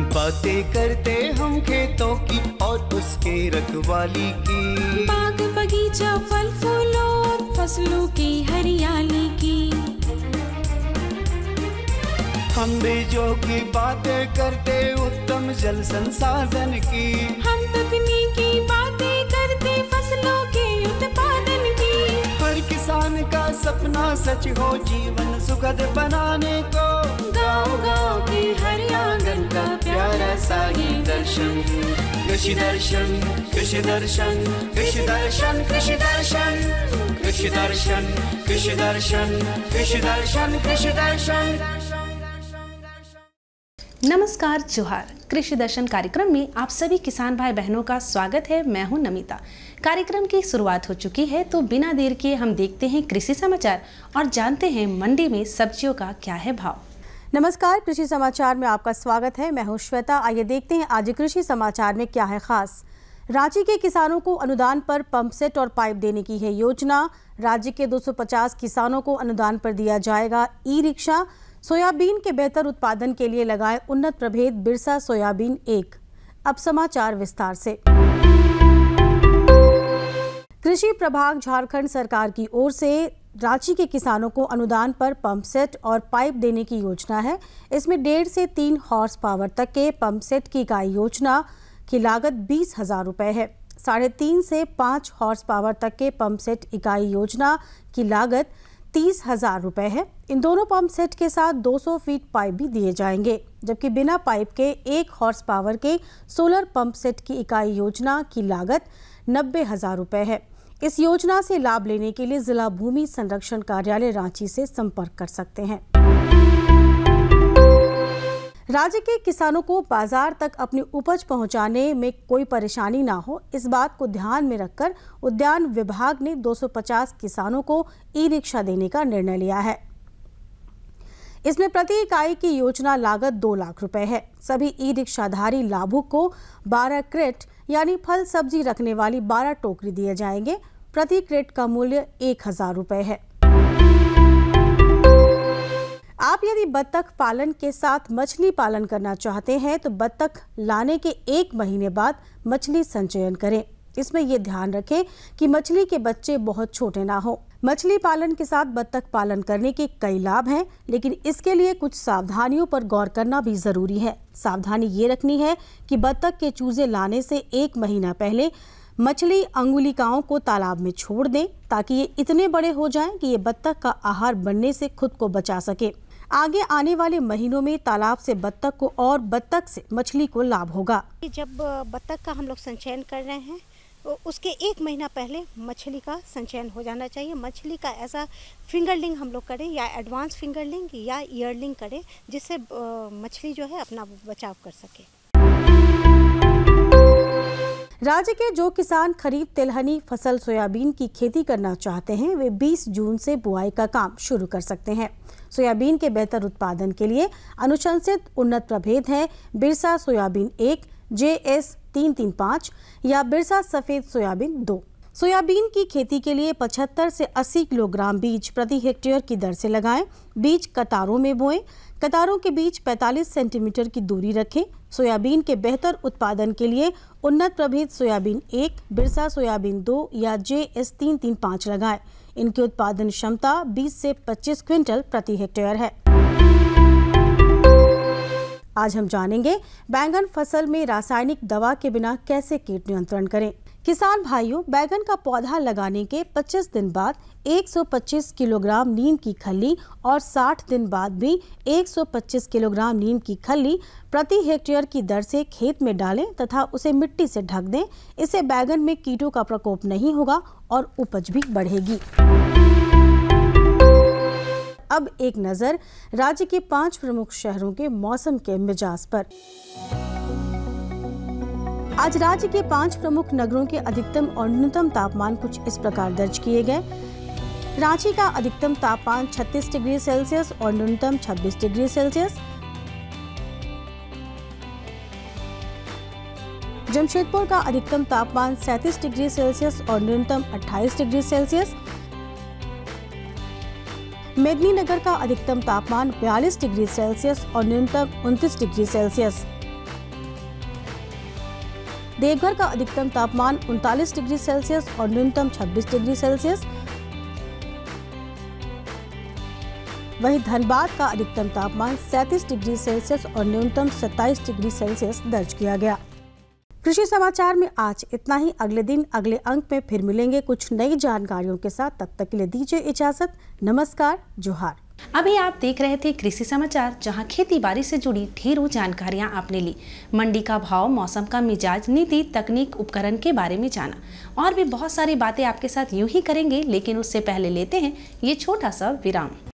बातें करते हम खेतों की और उसके रखवाली की, बाग बगीचा फल फूलों और फसलों की हरियाली की। हम बीजों की बातें करते उत्तम जल संसाधन की, हम तकनीकी बातें करते फसलों के उत्पादन की। हर किसान का सपना सच हो जीवन सुखद बनाने को, गाँव-गाँव के हर आंगन का प्यारा सा ये दर्शन। कृषि दर्शन, कृषि दर्शन, कृषि दर्शन, कृषि दर्शन, कृषि दर्शन, कृषि दर्शन, कृषि दर्शन, कृषि दर्शन। नमस्कार, जोहार। कृषि दर्शन कार्यक्रम में आप सभी किसान भाई बहनों का स्वागत है। मैं हूं नमिता। कार्यक्रम की शुरुआत हो चुकी है, तो बिना देर किए हम देखते हैं कृषि समाचार और जानते हैं मंडी में सब्जियों का क्या है भाव। नमस्कार, कृषि समाचार में आपका स्वागत है। मैं हूं श्वेता। आइए देखते हैं आज कृषि समाचार में क्या है खास। रांची के किसानों को अनुदान पर पंप सेट और पाइप देने की है योजना। राज्य के 250 किसानों को अनुदान पर दिया जाएगा ई रिक्शा। सोयाबीन के बेहतर उत्पादन के लिए लगाए उन्नत प्रभेद बिरसा सोयाबीन 1। अब समाचार विस्तार से। कृषि प्रभाग झारखंड सरकार की ओर से रांची के किसानों को अनुदान पर पंप सेट और पाइप देने की योजना है। इसमें 1.5 से 3 हॉर्स पावर तक के पंप सेट की इकाई योजना की लागत 20,000 रुपये है। 3.5 से 5 हॉर्स पावर तक के पंप सेट इकाई योजना की लागत 30,000 रुपये है। इन दोनों पंप सेट के साथ 200 फीट पाइप भी दिए जाएंगे, जबकि बिना पाइप के 1 हॉर्स पावर के सोलर पंप सेट की इकाई योजना की लागत 90,000 रुपये है। इस योजना से लाभ लेने के लिए जिला भूमि संरक्षण कार्यालय रांची से संपर्क कर सकते हैं। राज्य के किसानों को बाजार तक अपनी उपज पहुंचाने में कोई परेशानी ना हो, इस बात को ध्यान में रखकर उद्यान विभाग ने 250 किसानों को ई रिक्शा देने का निर्णय लिया है। इसमें प्रति इकाई की योजना लागत 2 लाख रुपए है। सभी ई रिक्शाधारी लाभुक को 12 क्रेट यानी फल सब्जी रखने वाली 12 टोकरी दिए जाएंगे। प्रति क्रेट का मूल्य 1,000 रुपए है। आप यदि बत्तख पालन के साथ मछली पालन करना चाहते हैं तो बत्तख लाने के 1 महीने बाद मछली संचयन करें। इसमें यह ध्यान रखें कि मछली के बच्चे बहुत छोटे ना हो। मछली पालन के साथ बत्तख पालन करने के कई लाभ हैं, लेकिन इसके लिए कुछ सावधानियों पर गौर करना भी जरूरी है। सावधानी ये रखनी है कि बत्तख के चूजे लाने से 1 महीना पहले मछली अंगुलिकाओं को तालाब में छोड़ दें, ताकि ये इतने बड़े हो जाएं कि ये बत्तख का आहार बनने से खुद को बचा सके। आगे आने वाले महीनों में तालाब से बत्तख को और बत्तख से मछली को लाभ होगा। जब बत्तख का हम लोग संचयन कर रहे हैं तो उसके 1 महीना पहले मछली का संचयन हो जाना चाहिए। मछली का ऐसा फिंगरलिंग हम लोग करें या एडवांस फिंगरलिंग या ईयरलिंग करें, जिससे मछली जो है अपना बचाव कर सके। राज्य के जो किसान खरीफ तिलहनी फसल सोयाबीन की खेती करना चाहते हैं, वे 20 जून से बुआई का काम शुरू कर सकते हैं। सोयाबीन के बेहतर उत्पादन के लिए अनुशंसित उन्नत प्रभेद हैं बिरसा सोयाबीन 1, JS 335 या बिरसा सफेद सोयाबीन 2। सोयाबीन की खेती के लिए 75 से 80 किलोग्राम बीज प्रति हेक्टेयर की दर से लगाएं। बीज कतारों में बोएं। कतारों के बीच 45 सेंटीमीटर की दूरी रखें। सोयाबीन के बेहतर उत्पादन के लिए उन्नत प्रभेद सोयाबीन 1, बिरसा सोयाबीन 2 या JS 335 लगाएं। इनकी उत्पादन क्षमता 20 से 25 क्विंटल प्रति हेक्टेयर है। आज हम जानेंगे बैंगन फसल में रासायनिक दवा के बिना कैसे कीट नियंत्रण करें। किसान भाइयों, बैंगन का पौधा लगाने के 25 दिन बाद 125 किलोग्राम नीम की खल्ली और 60 दिन बाद भी 125 किलोग्राम नीम की खल्ली प्रति हेक्टेयर की दर से खेत में डालें तथा उसे मिट्टी से ढक दें। इससे बैंगन में कीटों का प्रकोप नहीं होगा और उपज भी बढ़ेगी। अब एक नजर राज्य के 5 प्रमुख शहरों के मौसम के मिजाज पर। आज राज्य के 5 प्रमुख नगरों के अधिकतम और न्यूनतम तापमान कुछ इस प्रकार दर्ज किए गए। रांची का अधिकतम तापमान 36 डिग्री सेल्सियस और न्यूनतम 26 डिग्री सेल्सियस। जमशेदपुर का अधिकतम तापमान 37 डिग्री सेल्सियस और न्यूनतम 28 डिग्री सेल्सियस। मेदिनीनगर का अधिकतम तापमान 42 डिग्री सेल्सियस और न्यूनतम 29 डिग्री सेल्सियस। देवघर का अधिकतम तापमान 39 डिग्री सेल्सियस और न्यूनतम 26 डिग्री सेल्सियस। वहीं धनबाद का अधिकतम तापमान 37 डिग्री सेल्सियस और न्यूनतम 27 डिग्री सेल्सियस दर्ज किया गया। कृषि समाचार में आज इतना ही। अगले दिन अगले अंक में फिर मिलेंगे कुछ नई जानकारियों के साथ। तब तक के लिए दीजिए इजाजत। नमस्कार, जोहार। अभी आप देख रहे थे कृषि समाचार, जहां खेती बाड़ी से जुड़ी ढेरों जानकारियां आपने ली। मंडी का भाव, मौसम का मिजाज, नीति, तकनीक, उपकरण के बारे में जाना और भी बहुत सारी बातें आपके साथ यूं ही करेंगे, लेकिन उससे पहले लेते हैं ये छोटा सा विराम।